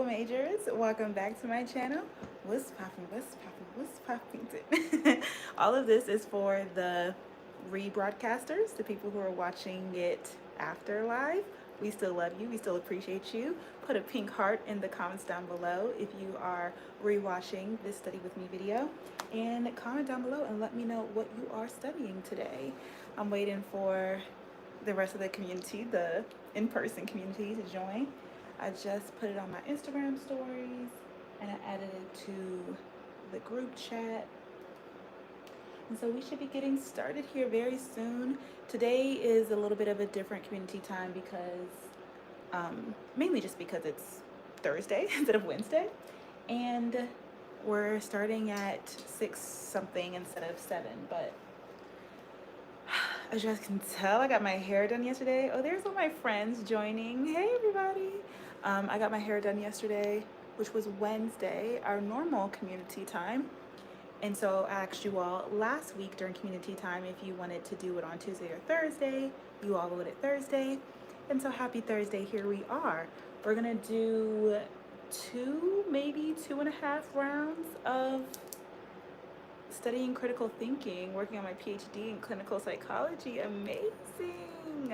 majors, welcome back to my channel. What's poppin', what's poppin', what's poppin'? All of this is for the rebroadcasters, the people who are watching it after live. We still love you, we still appreciate you. Put a pink heart in the comments down below if you are rewatching this study with me video, and comment down below and let me know what you are studying today. I'm waiting for the rest of the community, the in-person community, to join. I just put it on my Instagram stories and I added it to the group chat. And so we should be getting started here very soon. Today is a little bit of a different community time because, mainly just because it's Thursday instead of Wednesday. And we're starting at 6 something instead of 7, but as you guys can tell, I got my hair done yesterday. Oh, there's all my friends joining. Hey, everybody. I got my hair done yesterday, which was Wednesday, our normal community time. And so I asked you all last week during community time if you wanted to do it on Tuesday or Thursday. You all voted Thursday. And so happy Thursday, here we are. We're gonna do 2, maybe 2.5 rounds of studying critical thinking, working on my PhD in clinical psychology. Amazing.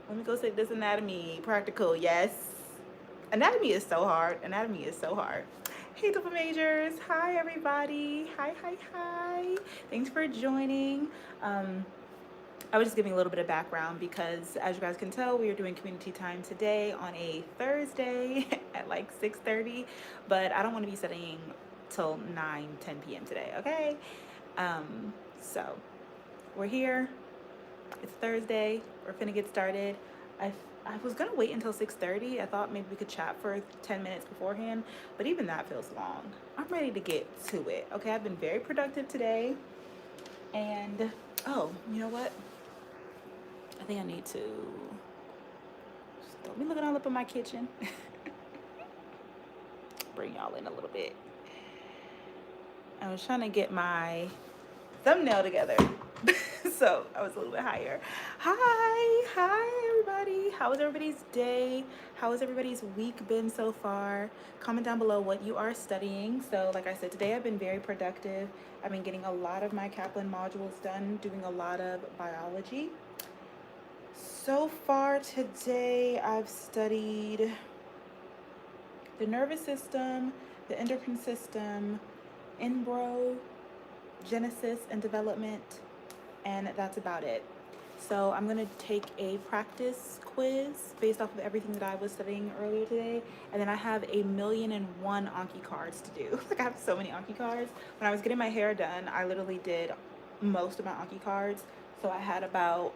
Let me go say this anatomy practical. Yes, anatomy is so hard. Anatomy is so hard. Hey, double majors. Hi, everybody. Hi. Thanks for joining. I was just giving a little bit of background because, as you guys can tell, we are doing community time today on a Thursday at like 6:30, but I don't want to be studying till 9-10 p.m. today, okay? So we're here. It's Thursday. We're finna get started. I was gonna wait until 6:30. I thought maybe we could chat for 10 minutes beforehand, but even that feels long. I'm ready to get to it, okay? I've been very productive today. And, oh, you know what? I think I need to, don't be looking all up in my kitchen. Bring y'all in a little bit. I was trying to get my thumbnail together. So I was a little bit higher. Hi everybody. How was everybody's day? How has everybody's week been so far? Comment down below what you are studying. So like I said, today I've been very productive. I've been getting a lot of my Kaplan modules done, doing a lot of biology. So far today I've studied the nervous system, the endocrine system, embryo, genesis and development, and that's about it. So I'm gonna take a practice quiz based off of everything that I was studying earlier today, and then I have 1,000,001 Anki cards to do. Like, I have so many Anki cards. When I was getting my hair done, I literally did most of my Anki cards. So I had about,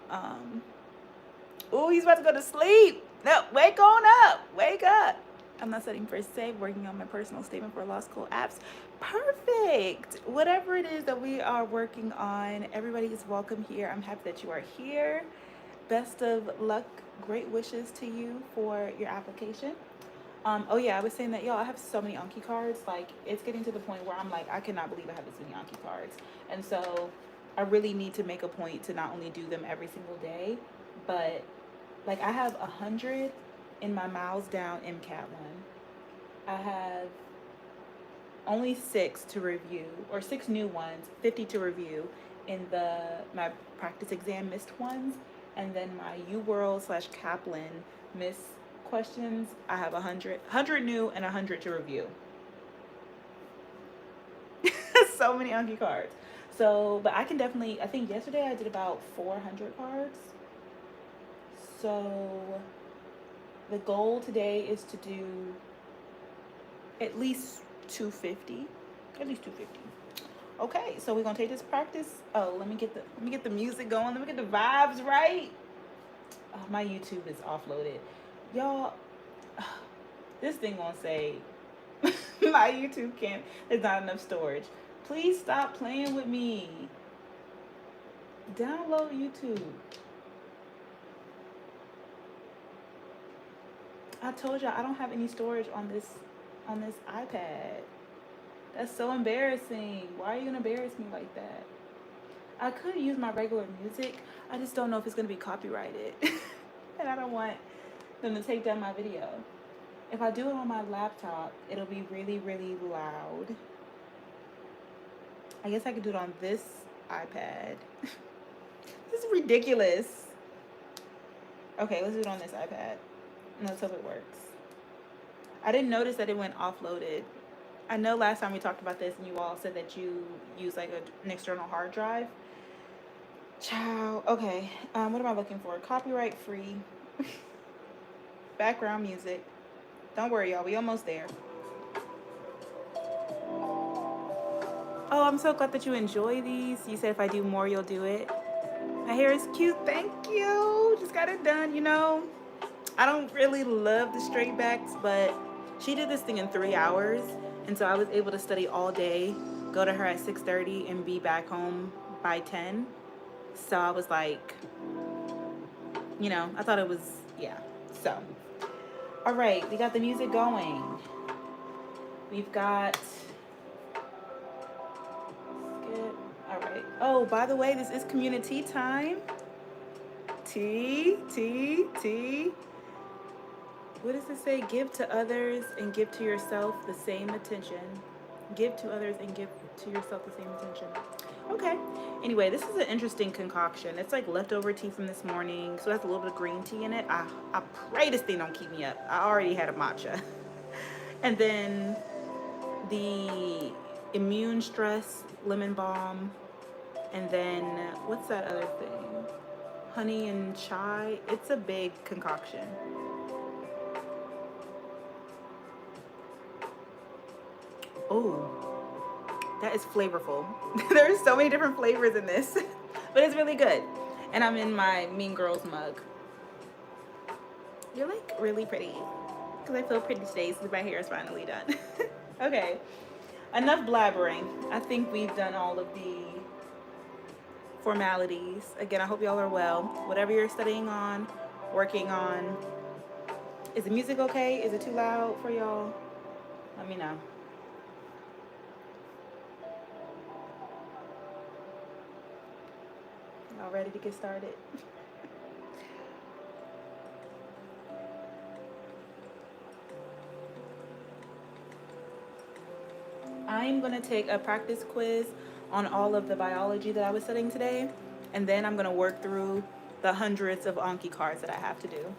oh, he's about to go to sleep. No, wake on up, wake up. I'm not studying for SAVE, working on my personal statement for law school apps. Perfect. Whatever it is that we are working on, everybody is welcome here. I'm happy that you are here. Best of luck. Great wishes to you for your application. Oh yeah, I was saying that, y'all, I have so many Anki cards. Like, it's getting to the point where I'm like, I cannot believe I have this many Anki cards. And so I really need to make a point to not only do them every single day, but like, I have 100 in my Miles Down MCAT one. I have only 6 to review, or 6 new ones, 50 to review in my practice exam missed ones, and then my UWorld/Kaplan missed questions. I have 100 new and 100 to review. So many Anki cards. So, but I can definitely, I think yesterday I did about 400 cards. So the goal today is to do at least 250. Okay, so we're gonna take this practice. Oh, let me get the music going. Let me get the vibes right. Oh, my YouTube is offloaded, y'all. This thing gonna say my YouTube can't. There's not enough storage. Please stop playing with me. Download YouTube. I told y'all I don't have any storage on this iPad. That's so embarrassing. Why are you gonna embarrass me like that? I could use my regular music. I just don't know if it's gonna be copyrighted. And I don't want them to take down my video. If I do it on my laptop, it'll be really, really loud. I guess I could do it on this iPad. This is ridiculous. Okay, let's do it on this iPad. And let's hope it works. I didn't notice that it went offloaded. I know last time we talked about this and you all said that you use like an external hard drive. Ciao. Okay. What am I looking for? Copyright free. Background music. Don't worry, y'all. We almost there. Oh, I'm so glad that you enjoy these. You said if I do more, you'll do it. My hair is cute. Thank you. Just got it done. You know, I don't really love the straight backs, but she did this thing in 3 hours. And so I was able to study all day, go to her at 6:30 and be back home by 10. So I was like, you know, I thought it was, yeah. So, all right, we got the music going. We've got, skip, all right. Oh, by the way, this is community time. T. What does it say? Give to others and give to yourself the same attention. Give to others and give to yourself the same attention. Okay. Anyway, this is an interesting concoction. It's like leftover tea from this morning. So it has a little bit of green tea in it. I pray this thing don't keep me up. I already had a matcha. And then the immune stress lemon balm. And then what's that other thing? Honey and chai. It's a big concoction. Oh, that is flavorful. There's so many different flavors in this, but it's really good. And I'm in my Mean Girls mug. You're like really pretty, because I feel pretty today since my hair is finally done. Okay, enough blabbering. I think we've done all of the formalities. Again, I hope y'all are well. Whatever you're studying on, working on. Is the music okay? Is it too loud for y'all? Let me know. Y'all ready to get started? I'm going to take a practice quiz on all of the biology that I was studying today, and then I'm going to work through the hundreds of Anki cards that I have to do.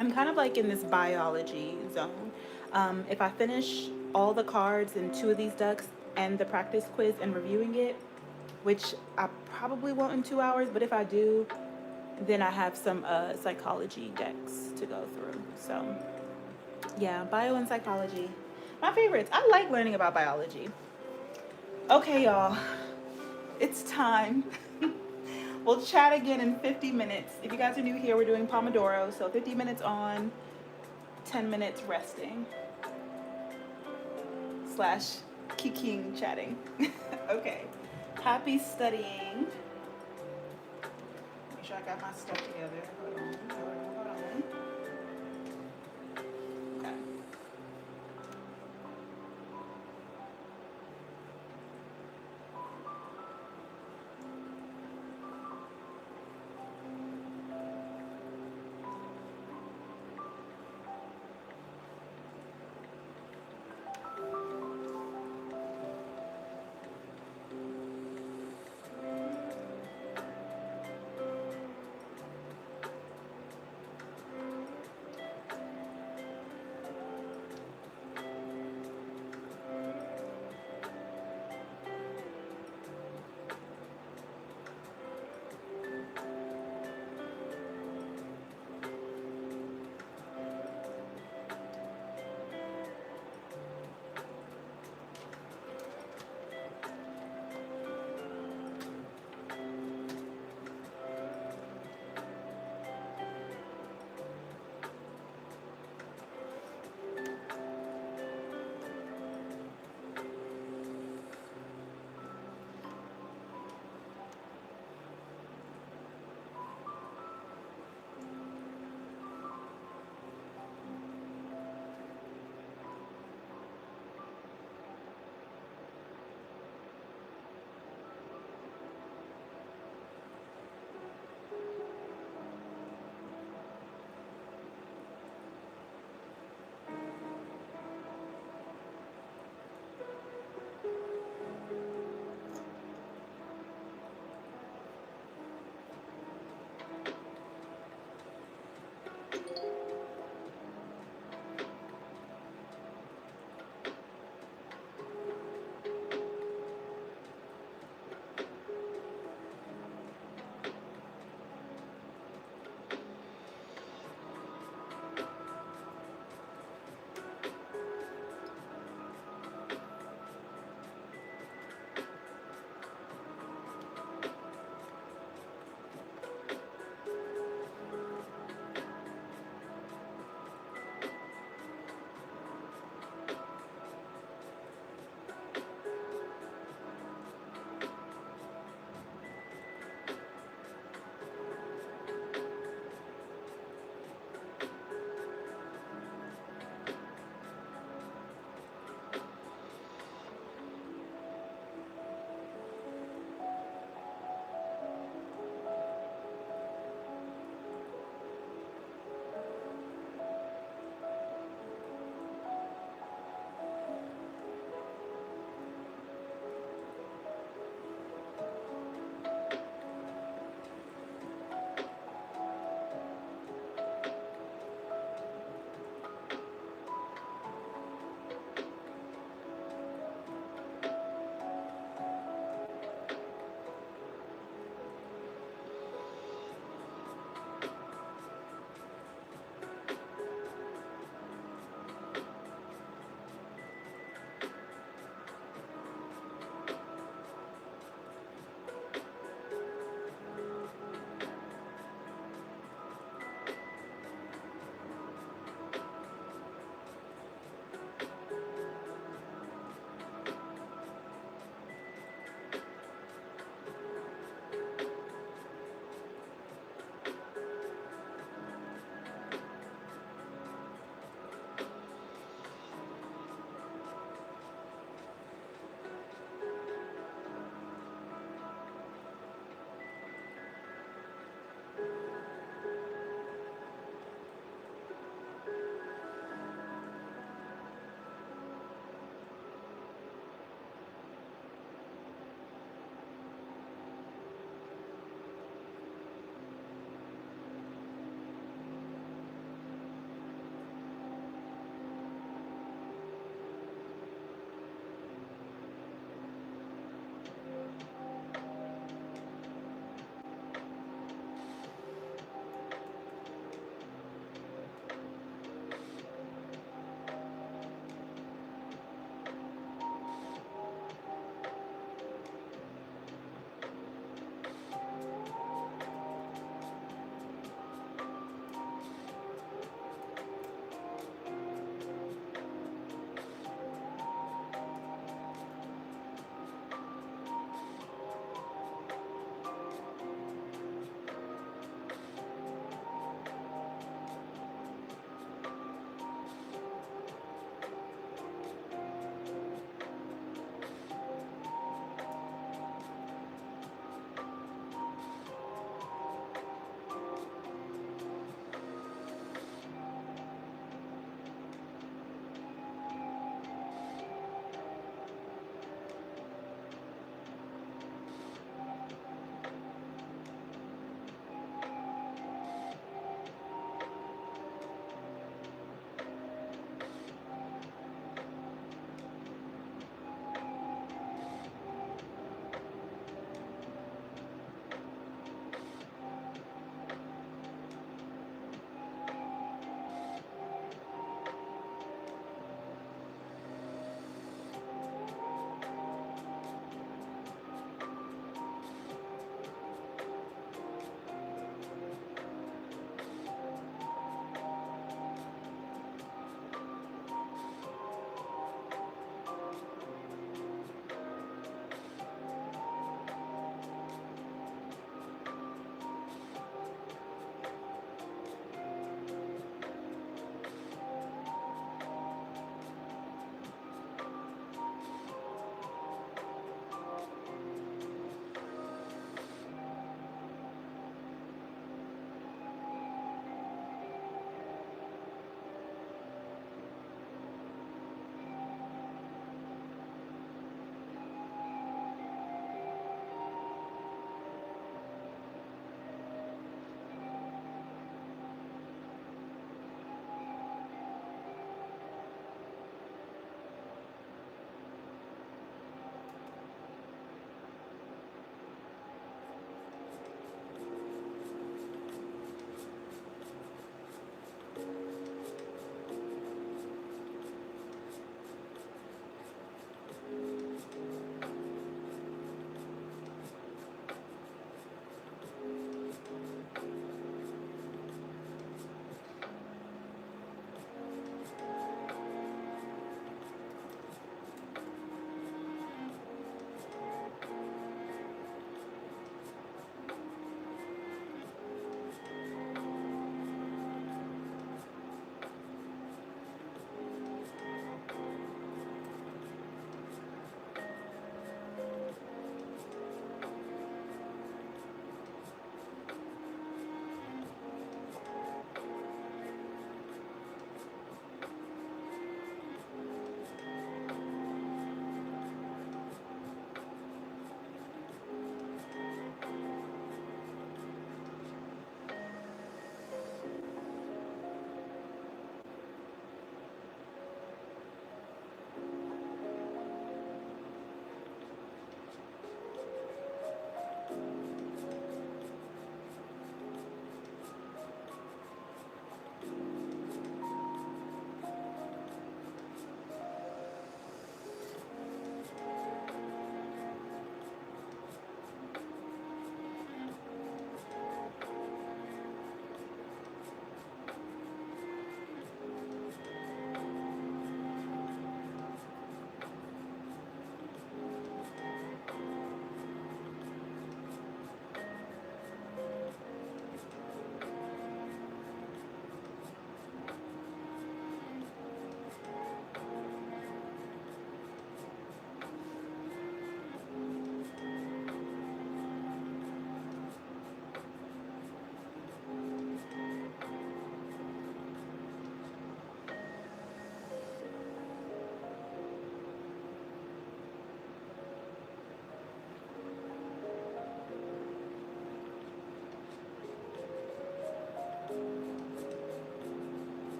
I'm kind of like in this biology zone. If I finish all the cards in 2 of these ducks and the practice quiz and reviewing it, which I probably won't in 2 hours, but if I do, then I have some psychology decks to go through. So yeah, bio and psychology, my favorites. I like learning about biology. Okay, y'all, it's time. We'll chat again in 50 minutes. If you guys are new here, we're doing Pomodoro, so 50 minutes on, 10 minutes resting / kiking chatting. Okay. Happy studying. Make sure I got my stuff together. Hold on. Okay.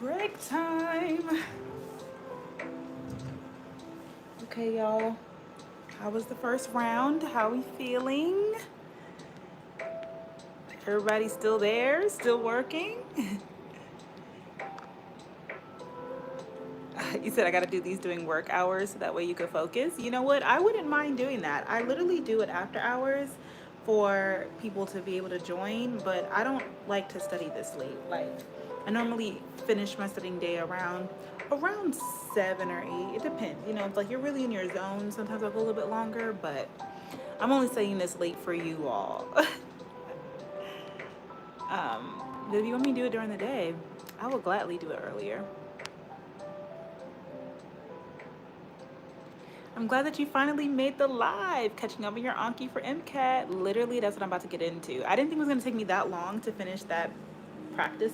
Break time. Okay, y'all. How was the first round? How are we feeling? Everybody still there? Still working? You said I gotta do these during work hours so that way you can focus. You know what? I wouldn't mind doing that. I literally do it after hours for people to be able to join, but I don't like to study this late. Like, I normally finish my studying day around 7 or 8. It depends. You know, if like you're really in your zone, sometimes I'll go a little bit longer, but I'm only studying this late for you all. But if you want me to do it during the day, I will gladly do it earlier. I'm glad that you finally made the live, catching up on your Anki for MCAT. Literally, that's what I'm about to get into. I didn't think it was going to take me that long to finish that practice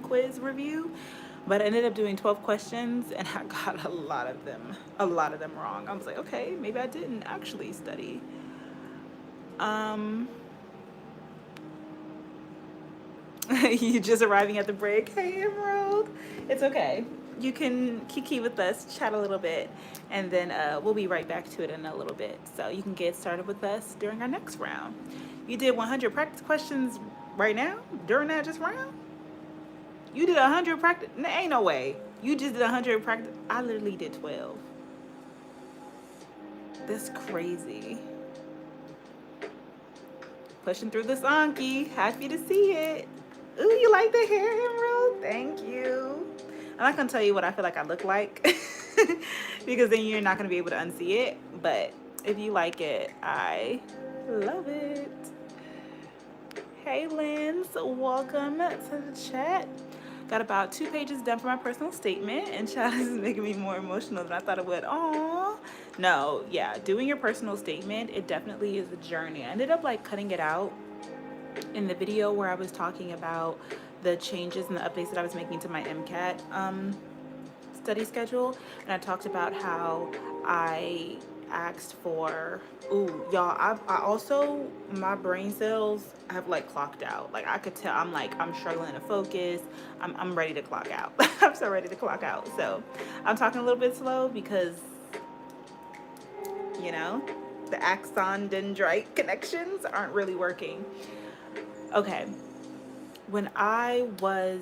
quiz review, but I ended up doing 12 questions and I got a lot of them wrong. I was like, okay, maybe I didn't actually study. You just arriving at the break. Hey, Emerald. It's okay. You can kiki with us, chat a little bit, and then we'll be right back to it in a little bit. So you can get started with us during our next round. You did 100 practice questions right now during that just round? You did 100 practice? Ain't no way. You just did 100 practice. I literally did 12. That's crazy. Pushing through this Anki. Happy to see it. Ooh, you like the hair, Emerald? Thank you. I'm not gonna tell you what I feel like I look like because then you're not gonna be able to unsee it. But if you like it, I love it. Hey, Lynn, welcome to the chat. Got about 2 pages done for my personal statement, and chat is making me more emotional than I thought it would. Aww. No, yeah, doing your personal statement, it definitely is a journey. I ended up like cutting it out in the video where I was talking about the changes and the updates that I was making to my MCAT study schedule, and I talked about how I asked for, ooh, y'all, I also, my brain cells have like clocked out. Like I could tell, I'm struggling to focus. I'm ready to clock out. I'm so ready to clock out. So I'm talking a little bit slow because, you know, the axon dendrite connections aren't really working. Okay, when I was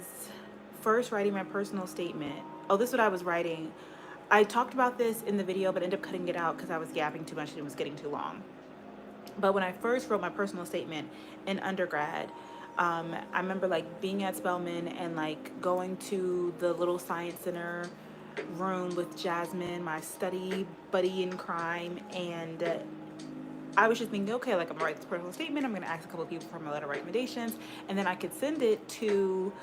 first writing my personal statement, this is what I was writing. I talked about this in the video, but ended up cutting it out because I was yapping too much and it was getting too long. But when I first wrote my personal statement in undergrad, I remember like being at Spelman and like going to the little science center room with Jasmine, my study buddy in crime, and I was just thinking, okay, like I'm gonna write this personal statement, I'm gonna ask a couple of people for my letter of recommendations, and then I could send it to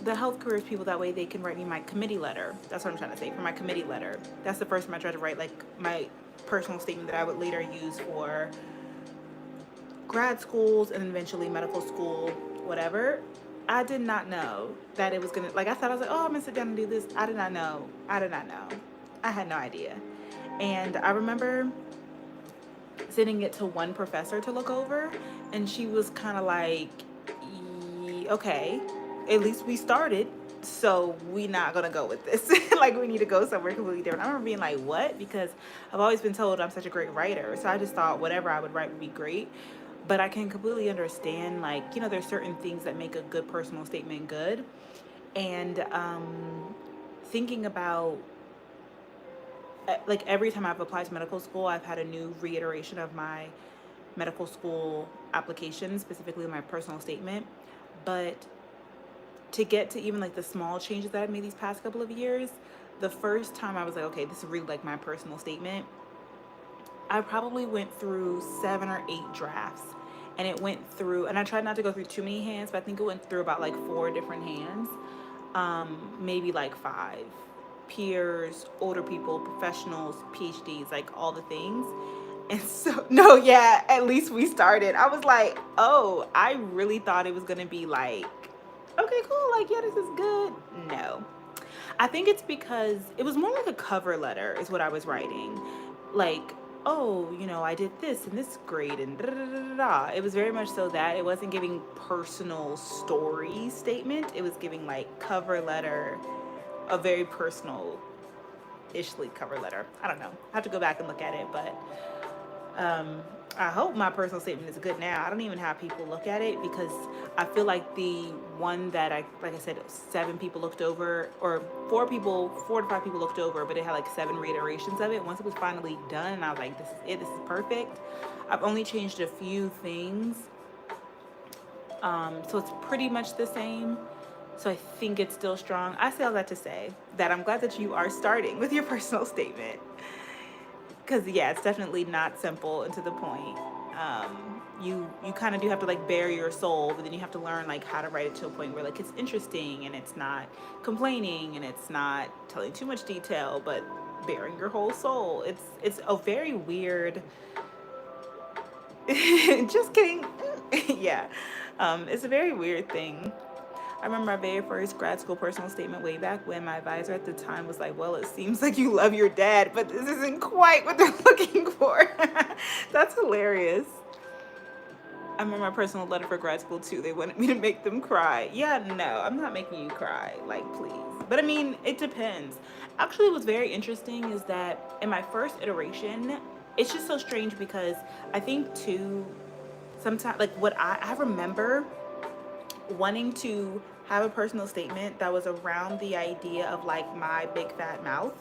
the health careers people, that way they can write me my committee letter. That's what I'm trying to say, for my committee letter. That's the first time I tried to write like my personal statement that I would later use for grad schools and eventually medical school, whatever. I did not know that it was gonna, like I thought I was like, oh, I'm gonna sit down and do this. I did not know. I had no idea. And I remember sending it to one professor to look over, and she was kind of like, okay, at least we started, so we not gonna go with this. Like we need to go somewhere completely different. I remember being like, what? Because I've always been told I'm such a great writer, so I just thought whatever I would write would be great. But I can completely understand, like, you know, there's certain things that make a good personal statement good. And thinking about, like, every time I've applied to medical school, I've had a new reiteration of my medical school application, specifically my personal statement. But to get to even like the small changes that I've made these past couple of years, the first time I was like, okay, this is really like my personal statement, I probably went through 7 or 8 drafts, and it went through, and I tried not to go through too many hands, but I think it went through about like 4 different hands, maybe like 5 peers, older people, professionals, PhDs, like all the things. And so, no, yeah, at least we started. I was like, oh, I really thought it was gonna be like, okay, cool, like, yeah, this is good. No, I think it's because it was more like a cover letter is what I was writing. Like, oh, you know, I did this in this grade and da da da da da. It was very much so that it wasn't giving personal story statement. It was giving like cover letter, a very personal ishly cover letter. I don't know. I have to go back and look at it, but um, I hope my personal statement is good now. I don't even have people look at it because I feel like the one that like I said, 7 people looked over, or 4 people, 4 to 5 people looked over, but it had like 7 reiterations of it. Once it was finally done, and I was like, this is it. This is perfect. I've only changed a few things, so it's pretty much the same. So I think it's still strong. I say all that to say that I'm glad that you are starting with your personal statement. Because yeah, it's definitely not simple and to the point. You kind of do have to like bare your soul, but then you have to learn like how to write it to a point where like it's interesting and it's not complaining and it's not telling too much detail, but bearing your whole soul. It's a very weird. Just kidding. Yeah, it's a very weird thing. I remember my very first grad school personal statement way back when my advisor at the time was like, well, it seems like you love your dad, but this isn't quite what they're looking for. That's hilarious. I remember my personal letter for grad school too. They wanted me to make them cry. Yeah, no, I'm not making you cry. Like, please. But I mean, it depends. Actually, what's very interesting is that in my first iteration, it's just so strange because I think too, sometimes, like what I remember wanting to have a personal statement that was around the idea of like my big fat mouth,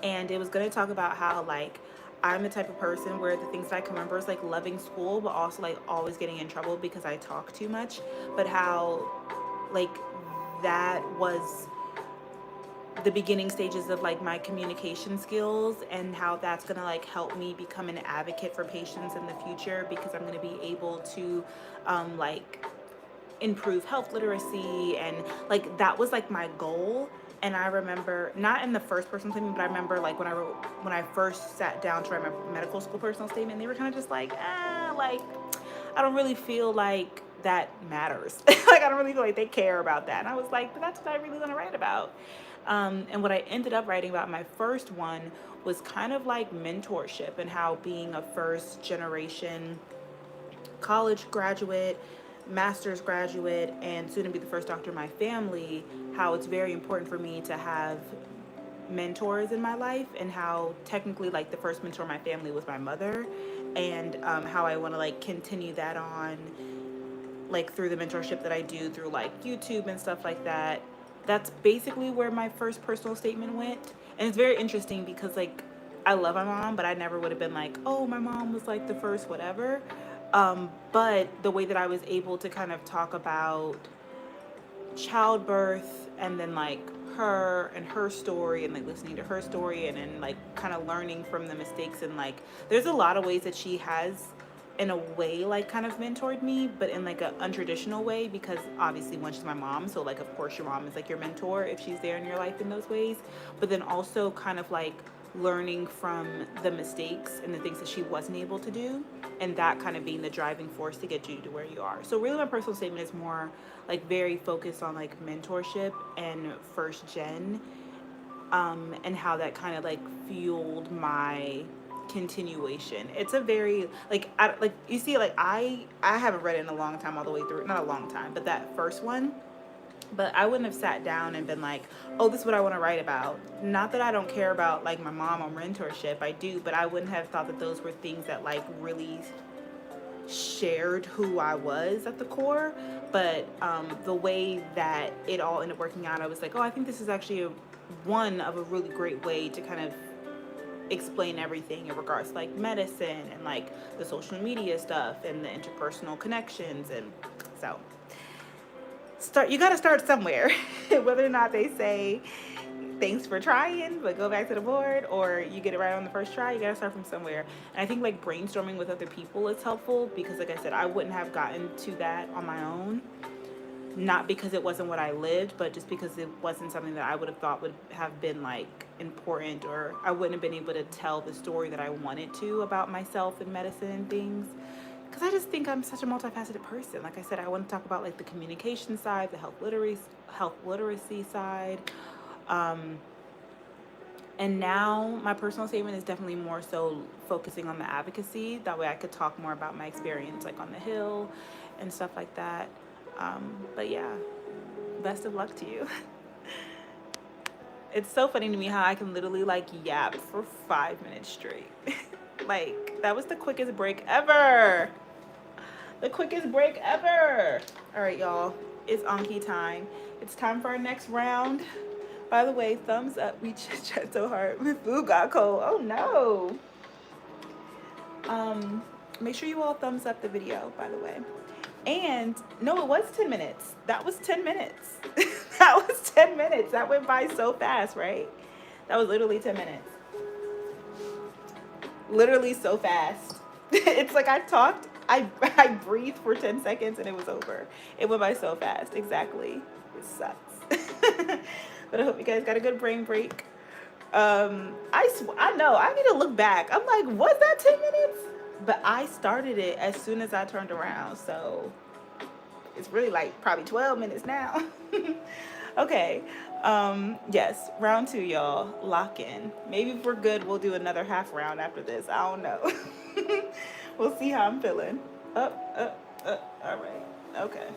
and it was going to talk about how like I'm the type of person where the things that I can remember is like loving school but also like always getting in trouble because I talk too much, but how like that was the beginning stages of like my communication skills, and how that's going to like help me become an advocate for patients in the future because I'm going to be able to like improve health literacy, and like that was like my goal. And I remember, not in the first personal statement, but I remember like when I first sat down to write my medical school personal statement, they were kind of just like, like I don't really feel like that matters. Like I don't really feel like they care about that. And I was like, but that's what I really want to write about. And what I ended up writing about my first one was kind of like mentorship, and how being a first generation college graduate, master's graduate, and soon to be the first doctor in my family, how it's very important for me to have mentors in my life, and how technically like the first mentor in my family was my mother, and how I want to like continue that on like through the mentorship that I do through like YouTube and stuff like that. That's basically where my first personal statement went. And it's very interesting because like I love my mom, but I never would have been like, oh, my mom was like the first whatever. But the way that I was able to kind of talk about childbirth, and then like her and her story, and like listening to her story, and then like kind of learning from the mistakes, and like there's a lot of ways that she has in a way like kind of mentored me, but in like a untraditional way, because obviously one, she's my mom, so like of course your mom is like your mentor if she's there in your life in those ways, but then also kind of like learning from the mistakes and the things that she wasn't able to do, and that kind of being the driving force to get you to where you are. So really my personal statement is more like very focused on like mentorship and first gen, and how that kind of like fueled my continuation. It's a very like like you see, like I haven't read it in a long time all the way through, not a long time, but that first one. But I wouldn't have sat down and been like, oh, this is what I want to write about. Not that I don't care about like my mom or mentorship, I do, but I wouldn't have thought that those were things that like really shared who I was at the core. But the way that it all ended up working out, I was like, oh, I think this is actually one of a really great way to kind of explain everything in regards to like medicine and like the social media stuff and the interpersonal connections. And so you got to start somewhere. Whether or not they say thanks for trying but go back to the board, or you get it right on the first try, you got to start from somewhere. And I think like brainstorming with other people is helpful, because like I said, I wouldn't have gotten to that on my own, not because it wasn't what I lived, but just because it wasn't something that I would have thought would have been like important, or I wouldn't have been able to tell the story that I wanted to about myself and medicine and things. Because I just think I'm such a multifaceted person. Like I said, I want to talk about like the communication side, the health literacy side, And now my personal statement is definitely more so focusing on the advocacy. That way I could talk more about my experience, like on the Hill and stuff like that. But yeah, best of luck to you. It's so funny to me how I can literally like yap for 5 minutes straight. Like, that was the quickest break ever. The quickest break ever. All right, y'all. It's Anki time. It's time for our next round. By the way, thumbs up. We chit chat so hard. My food got cold. Oh no. Make sure you all thumbs up the video, by the way. And no, it was 10 minutes. That was 10 minutes. That was 10 minutes. That went by so fast, right? That was literally 10 minutes. Literally so fast. It's like I talked, I breathed for 10 seconds and it was over. It went by so fast. Exactly. It sucks. But I hope you guys got a good brain break. I know, I need to look back. I'm like, was that 10 minutes? But I started it as soon as I turned around, so it's really like probably 12 minutes now. Okay. Yes, round 2, y'all. Lock in. Maybe if we're good, we'll do another half round after this. I don't know. We'll see how I'm feeling. All right. Okay.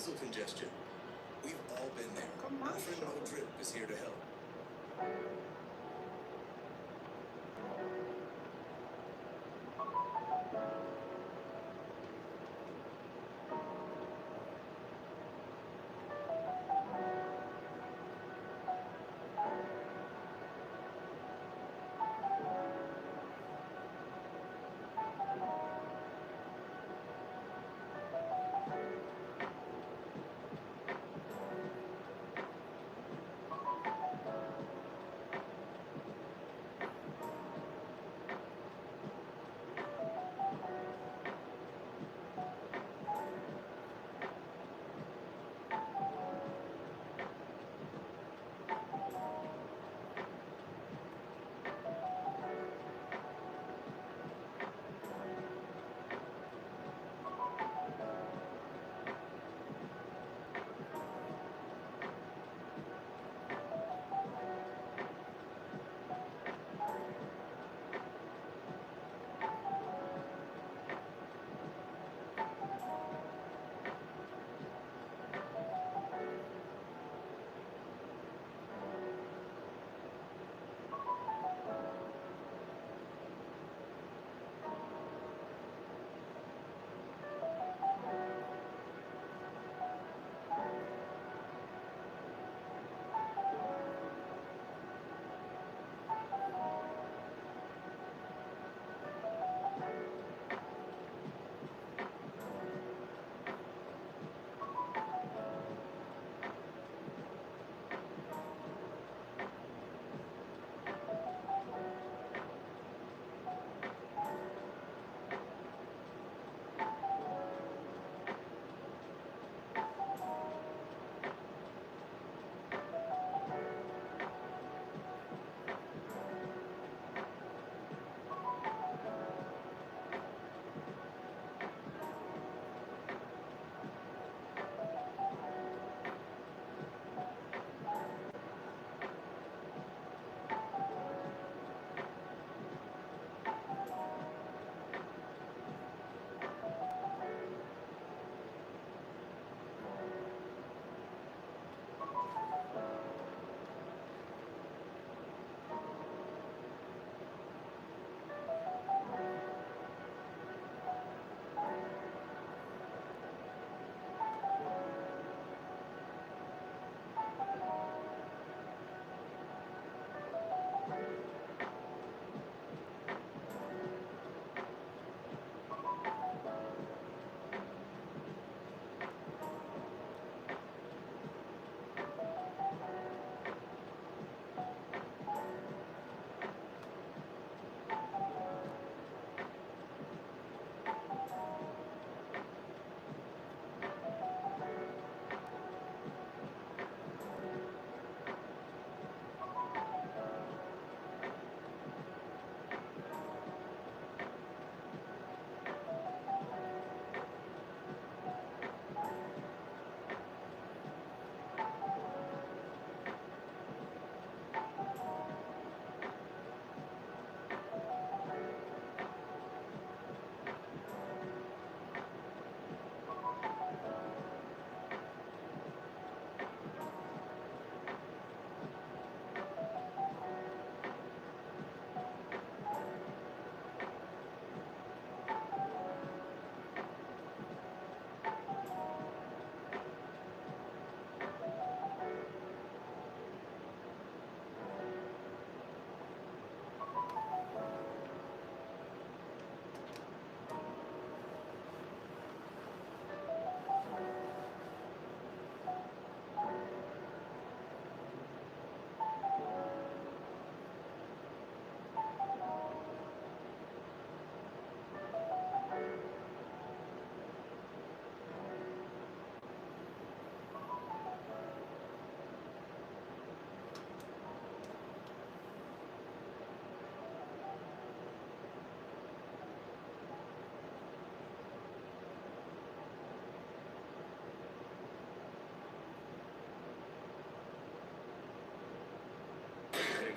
Nasal congestion. We've all been there. Offering No Drip is here to help.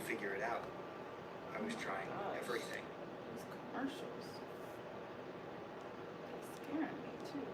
Figure it out. I was trying everything. Those commercials. They're scaring me too.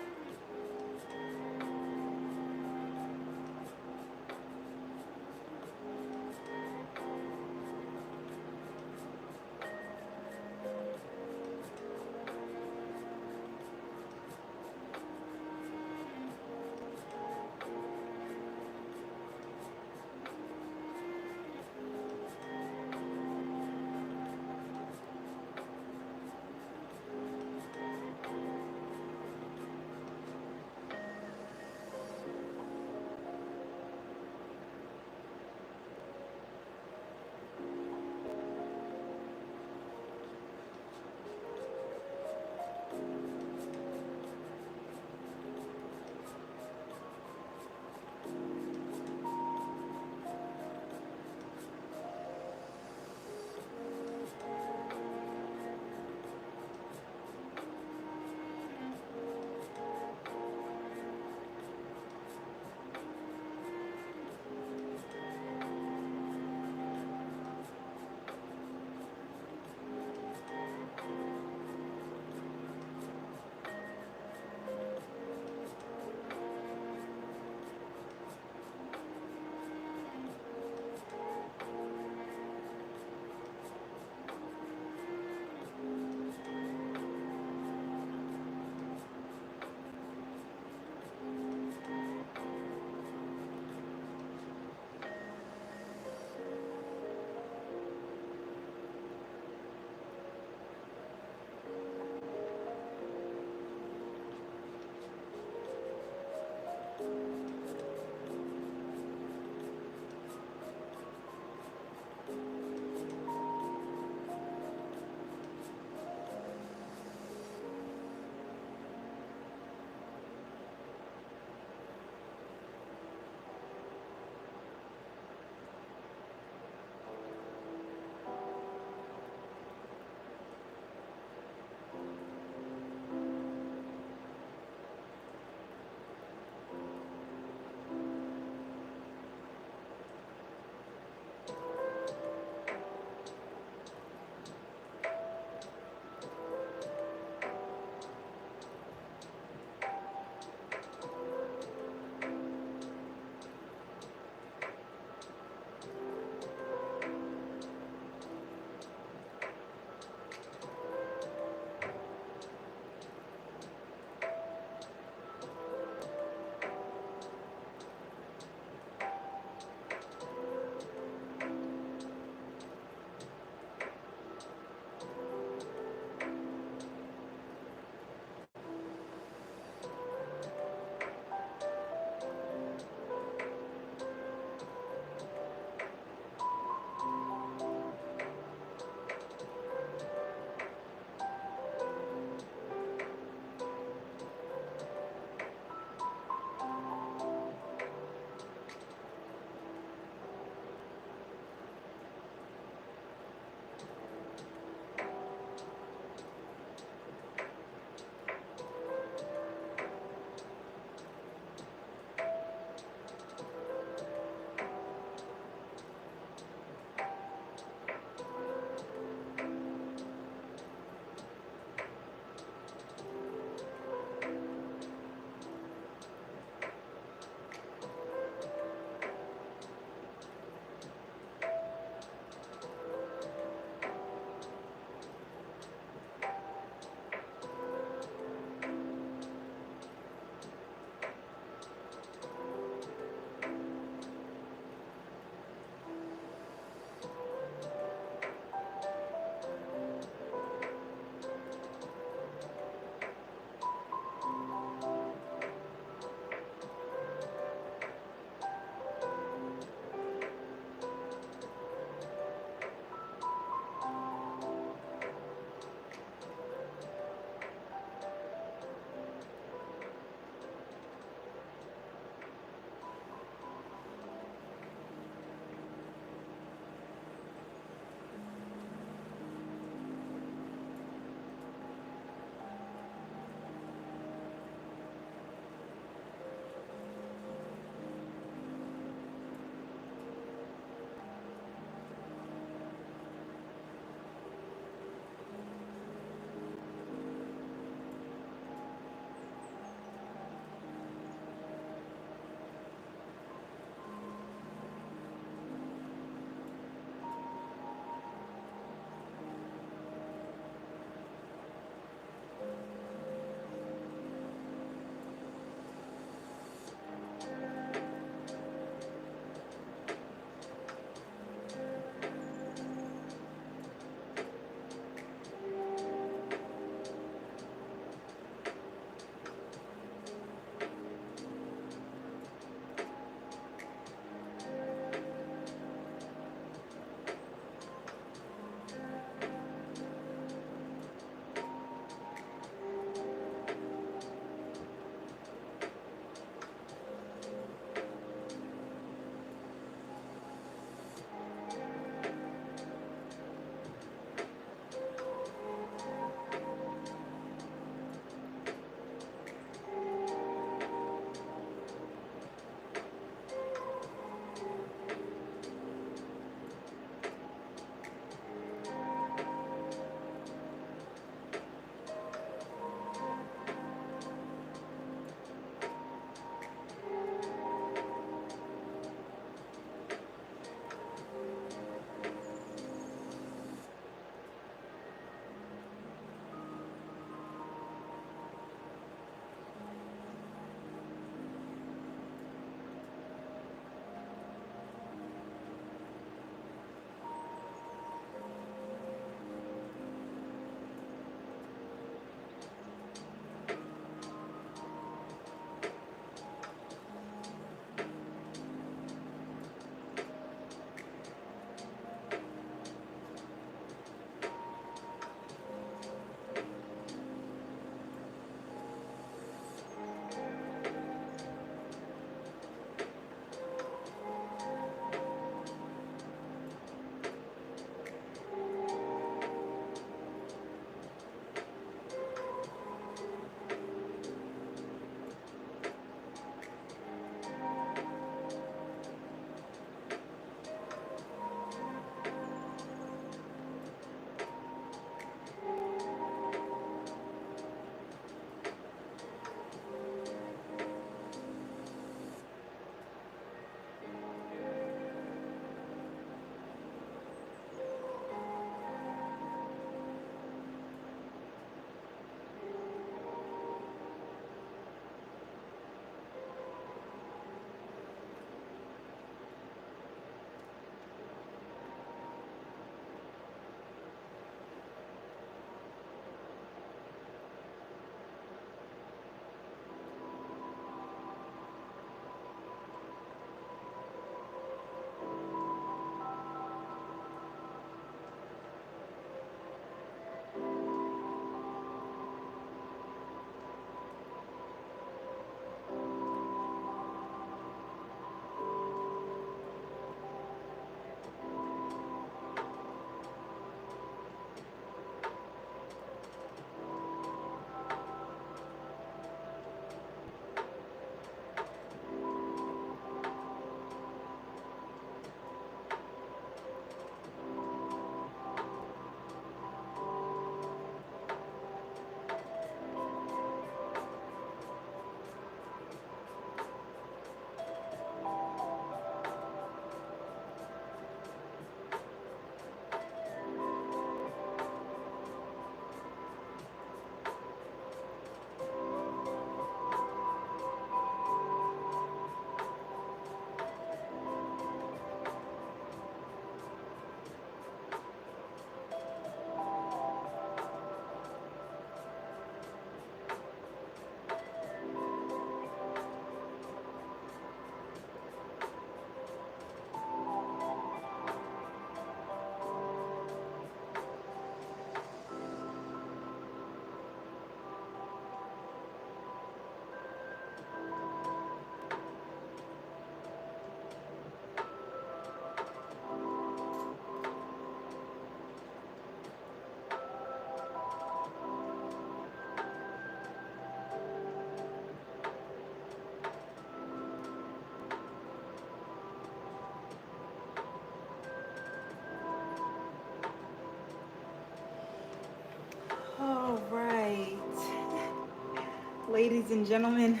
ladies and gentlemen,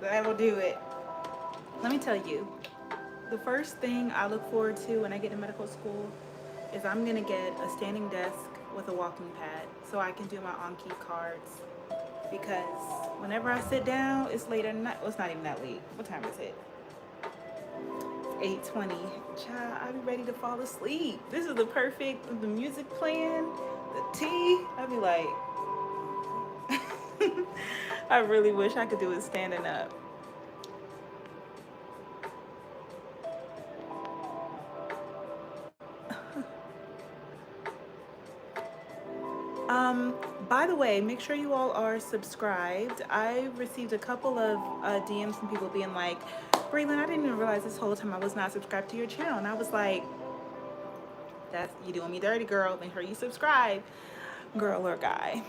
that'll do it. Let me tell you, the first thing I look forward to when I get to medical school is I'm gonna get a standing desk with a walking pad so I can do my on-key cards. Because whenever I sit down, it's late at night. Well, it's not even that late. What time is it? 8:20. Child, I'll be ready to fall asleep. This is the perfect, the music playing, the tea. I'll be like, I really wish I could do it standing up. By the way, make sure you all are subscribed. I received a couple of DMs from people being like, Brelynn, I didn't even realize this whole time I was not subscribed to your channel. And I was like, that's you doing me dirty, girl. Make sure you subscribe, girl or guy.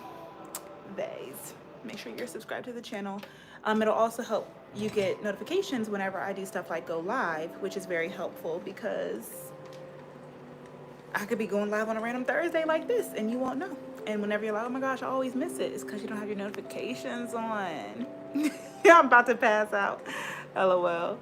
Theys. Make sure you're subscribed to the channel. It'll also help you get notifications whenever I do stuff like go live, which is very helpful because I could be going live on a random Thursday like this and you won't know. And whenever you're like, oh my gosh, I always miss it, it's because you don't have your notifications on. I'm about to pass out. LOL.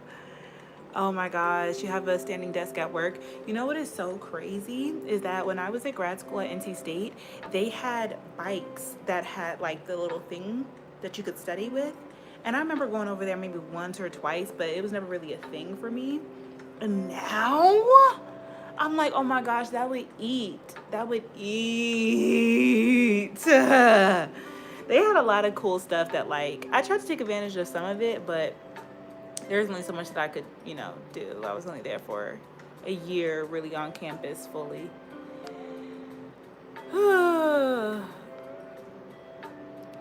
Oh my gosh, you have a standing desk at work. You know what is so crazy is that when I was at grad school at NC State, they had bikes that had like the little thing that you could study with. And I remember going over there maybe once or twice, but it was never really a thing for me. And now I'm like, oh my gosh, that would eat. That would eat. They had a lot of cool stuff that like, I tried to take advantage of some of it, but there's only so much that I could, do. I was only there for a year really on campus fully.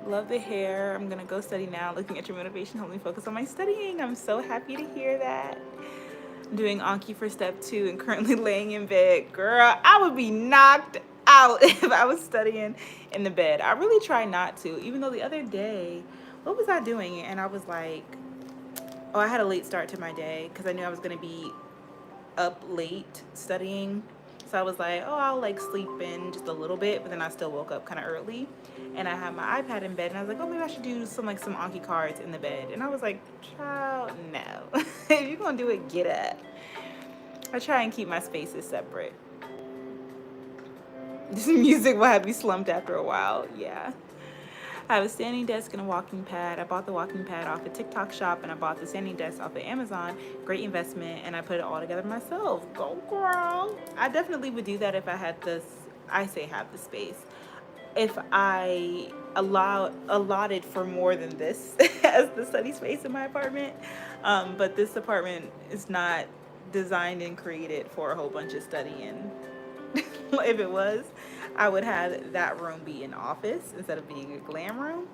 Love the hair. I'm gonna go study now. Looking at your motivation helped me focus on my studying. I'm so happy to hear that. I'm doing Anki for step 2 and currently laying in bed. Girl, I would be knocked out if I was studying in the bed. I really try not to, even though the other day, what was I doing? And I was like, oh, I had a late start to my day because I knew I was gonna be up late studying. So I was like, oh, I'll like sleep in just a little bit, but then I still woke up kind of early. And I had my iPad in bed and I was like, oh, maybe I should do some Anki cards in the bed. And I was like, child, no. If you're gonna do it, get up. I try and keep my spaces separate. This music will have you slumped after a while. Yeah. I have a standing desk and a walking pad. I bought the walking pad off a TikTok shop and I bought the standing desk off of Amazon. Great investment, and I put it all together myself. Go girl. I definitely would do that if I had this, I say have the space. If I allotted for more than this as the study space in my apartment. But this apartment is not designed and created for a whole bunch of studying. If it was, I would have that room be an office instead of being a glam room,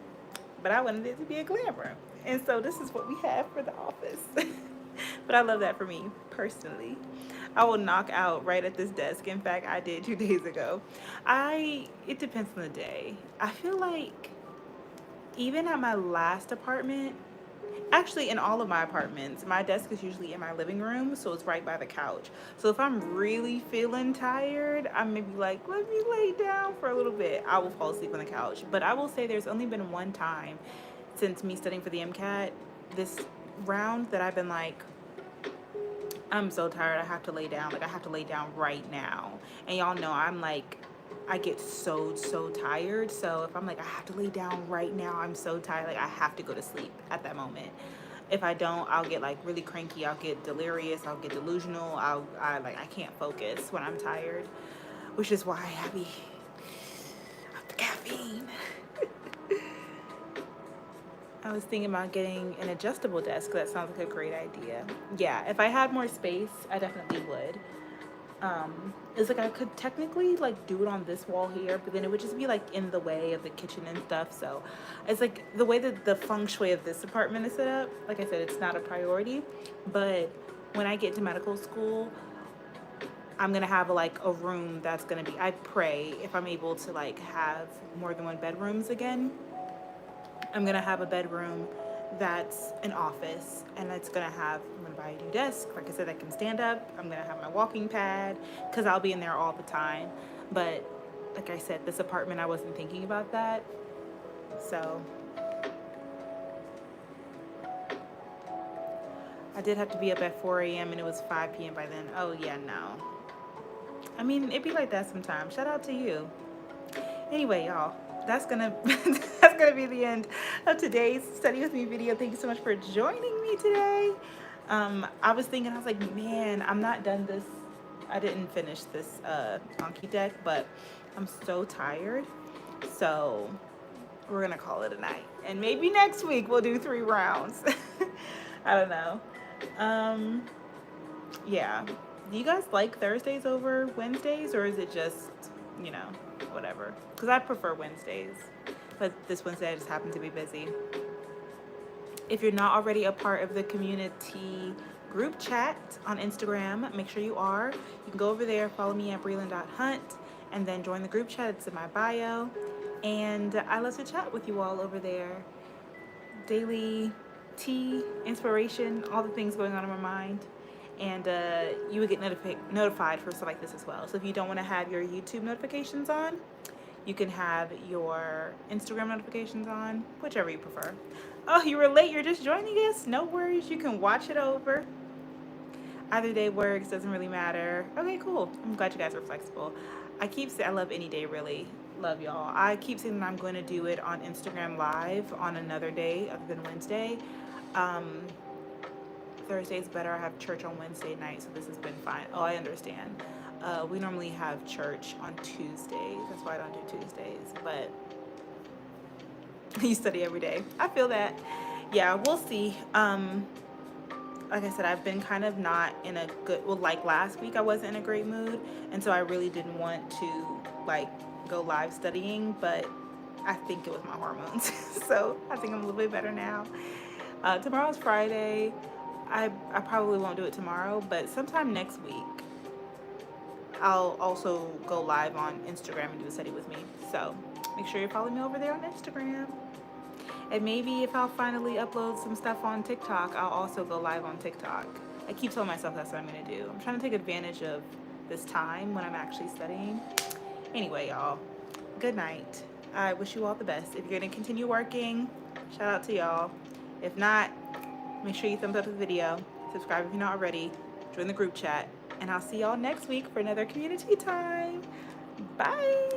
but I wanted it to be a glam room. And so this is what we have for the office. But I love that for me personally. I will knock out right at this desk. In fact, I did 2 days ago. It depends on the day. I feel like even at my last apartment, actually in all of my apartments, my desk is usually in my living room, so it's right by the couch. So if I'm really feeling tired, I may be like, let me lay down for a little bit. I will fall asleep on the couch. But I will say there's only been one time since me studying for the MCAT this round that I've been like, I'm so tired, I have to lay down. Like, I have to lay down right now. And y'all know I'm like, I get so tired. So if I'm like, I have to lay down right now, I'm so tired, like I have to go to sleep at that moment. If I don't, I'll get like really cranky, I'll get delirious, I'll get delusional, I can't focus when I'm tired, which is why I have the caffeine. I was thinking about getting an adjustable desk. That sounds like a great idea. Yeah, if I had more space, I definitely would. It's like I could technically like do it on this wall here, but then it would just be like in the way of the kitchen and stuff. So it's like the way that the feng shui of this apartment is set up, like I said, it's not a priority. But when I get to medical school, I'm gonna have like a room that's gonna be, I pray if I'm able to like have more than one bedrooms again, I'm gonna have a bedroom that's an office, and I'm gonna buy a new desk, like I said, that can stand up. I'm gonna have my walking pad because I'll be in there all the time. But like I said, this apartment, I wasn't thinking about that. So I did have to be up at 4 a.m. and it was 5 p.m. by then. Oh yeah, no. I mean, it'd be like that sometimes. Shout out to you. Anyway, y'all, that's gonna that's gonna be the end of today's study with me video. Thank you so much for joining me today. I was thinking, I was like, man, I'm not done this. I didn't finish this Anki deck, but I'm so tired. So we're gonna call it a night, and maybe next week we'll do 3 rounds. I don't know. Yeah. Do you guys like Thursdays over Wednesdays, or is it just, you know, whatever? Because I prefer Wednesdays, but this Wednesday I just happen to be busy. If you're not already a part of the community group chat on Instagram, make sure you are. You can go over there, follow me at Brelynn.hunt, and then join the group chat. It's in my bio. And I love to chat with you all over there. Daily tea, inspiration, all the things going on in my mind. And you would get notified for stuff like this as well. So if you don't want to have your YouTube notifications on, you can have your Instagram notifications on, whichever you prefer. Oh, you were late, you're just joining us? No worries, you can watch it over. Either day works, doesn't really matter. Okay, cool. I'm glad you guys are flexible. I keep saying, I love any day, really. Love y'all. I keep saying that I'm going to do it on Instagram Live on another day other than Wednesday. Thursday's better. I have church on Wednesday night, so this has been fine. Oh, I understand. We normally have church on Tuesdays. That's why I don't do Tuesdays. But you study every day. I feel that. Yeah, we'll see. Like I said, I've been kind of not in a good, well, like last week I wasn't in a great mood, and so I really didn't want to like go live studying, but I think it was my hormones. So I think I'm a little bit better now. Tomorrow's Friday. I probably won't do it tomorrow, but sometime next week I'll also go live on Instagram and do a study with me. So make sure you follow me over there on Instagram. And maybe if I'll finally upload some stuff on TikTok, I'll also go live on TikTok. I keep telling myself that's what I'm going to do. I'm trying to take advantage of this time when I'm actually studying. Anyway, y'all, good night. I wish you all the best. If you're going to continue working, shout out to y'all. If not, make sure you thumbs up the video, subscribe if you're not already, join the group chat, and I'll see y'all next week for another community time. Bye.